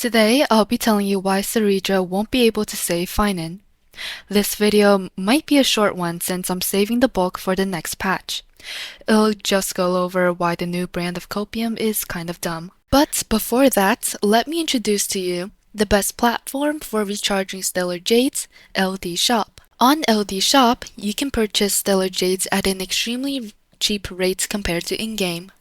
Today, I'll be telling you why Cerydra won't be able to save Phainon. This video might be a short one since I'm saving the bulk for the next patch. It'll just go over why the new brand of copium is kind of dumb. But before that, let me introduce to you the best platform for recharging Stellar Jades, LD Shop. On LD Shop, you can purchase Stellar Jades at an extremely cheap rate compared to in-game.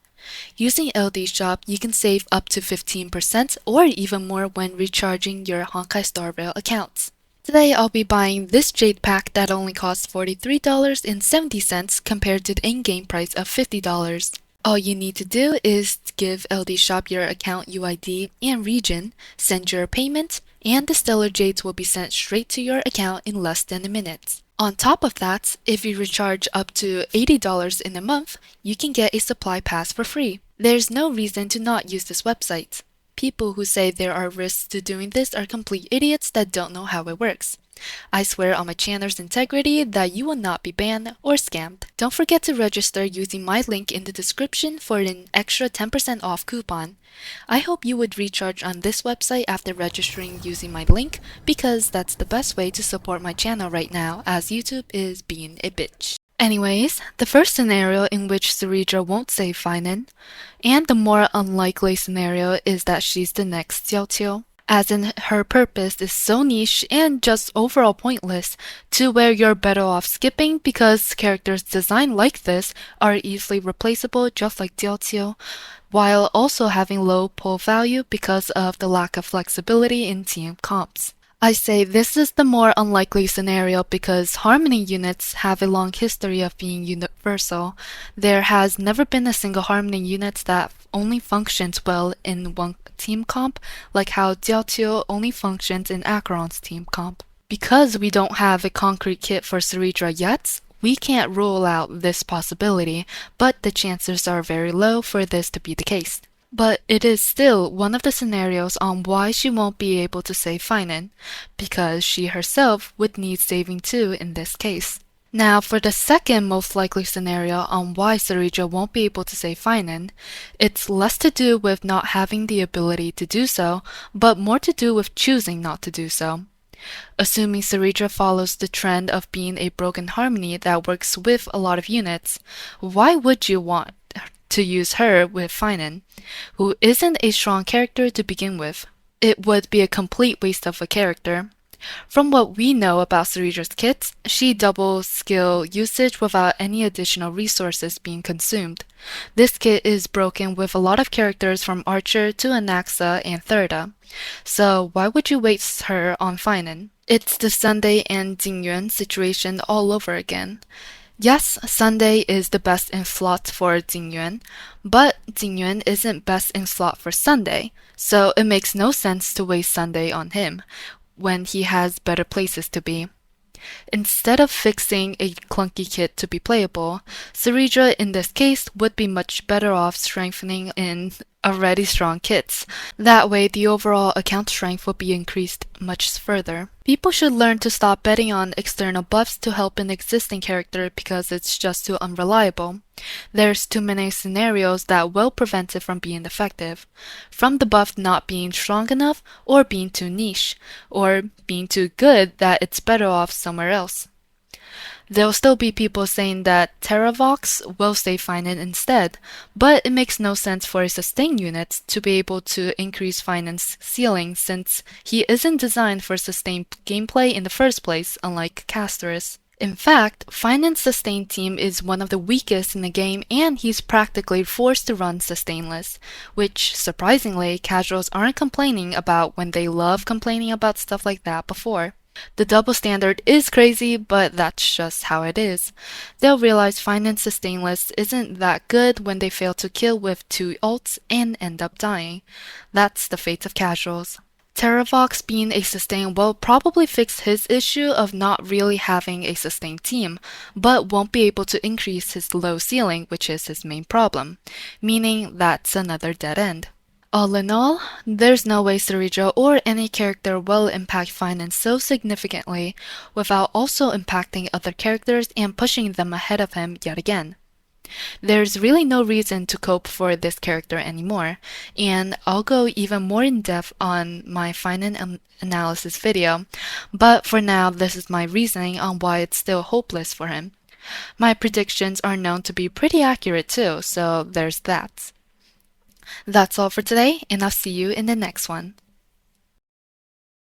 Using LD Shop, you can save up to 15% or even more when recharging your Honkai Star Rail accounts. Today I'll be buying this Jade pack that only costs $43.70 compared to the in-game price of $50. All you need to do is give LD Shop your account UID and region, send your payment, and the Stellar Jades will be sent straight to your account in less than a minute. On top of that, if you recharge up to $80 in a month, you can get a supply pass for free. There's no reason to not use this website. People who say there are risks to doing this are complete idiots that don't know how it works. I swear on my channel's integrity that you will not be banned or scammed. Don't forget to register using my link in the description for an extra 10% off coupon. I hope you would recharge on this website after registering using my link because that's the best way to support my channel right now as YouTube is being a bitch. Anyways, the first scenario in which Cerydra won't save Phainon, and the more unlikely scenario is that she's the next Xiaoqiu, as in her purpose is so niche and just overall pointless to where you're better off skipping because characters designed like this are easily replaceable just like Xiaoqiu, while also having low pull value because of the lack of flexibility in team comps. I say this is the more unlikely scenario because Harmony units have a long history of being universal. There has never been a single Harmony unit that only functions well in one team comp, like how Jiaoqiu only functions in Acheron's team comp. Because we don't have a concrete kit for Cerydra yet, we can't rule out this possibility, but the chances are very low for this to be the case. But it is still one of the scenarios on why she won't be able to save Phainon, because she herself would need saving too in this case. Now for the second most likely scenario on why Cerydra won't be able to save Phainon, it's less to do with not having the ability to do so, but more to do with choosing not to do so. Assuming Cerydra follows the trend of being a broken harmony that works with a lot of units, why would you want to use her with Phainon, who isn't a strong character to begin with? It would be a complete waste of a character. From what we know about Cerydra's kits, she doubles skill usage without any additional resources being consumed. This kit is broken with a lot of characters from Archer to Anaxa and Thirda. So why would you waste her on Phainon? It's the Sunday and Jingyuan situation all over again. Yes, Sunday is the best in slot for Jingyuan, but Jingyuan isn't best in slot for Sunday, so it makes no sense to waste Sunday on him when he has better places to be. Instead of fixing a clunky kit to be playable, Cerydra in this case would be much better off strengthening in already strong kits. That way the overall account strength will be increased much further. People should learn to stop betting on external buffs to help an existing character because it's just too unreliable. There's too many scenarios that will prevent it from being effective. From the buff not being strong enough, or being too niche, or being too good that it's better off somewhere else. There'll still be people saying that Terravox will save Phainon instead, but it makes no sense for a sustain unit to be able to increase Phainon's ceiling since he isn't designed for sustained gameplay in the first place, unlike Castorus. In fact, Phainon's sustain team is one of the weakest in the game and he's practically forced to run sustainless, which surprisingly casuals aren't complaining about when they love complaining about stuff like that before. The double standard is crazy, but that's just how it is. They'll realize Phainon's sustainless isn't that good when they fail to kill with 2 ults and end up dying. That's the fate of casuals. Terravox being a sustain will probably fix his issue of not really having a sustain team, but won't be able to increase his low ceiling, which is his main problem, meaning that's another dead end. All in all, there's no way Cerydra or any character will impact Phainon so significantly without also impacting other characters and pushing them ahead of him yet again. There's really no reason to cope for this character anymore, and I'll go even more in depth on my Phainon analysis video, but for now this is my reasoning on why it's still hopeless for him. My predictions are known to be pretty accurate too, so there's that. That's all for today, and I'll see you in the next one.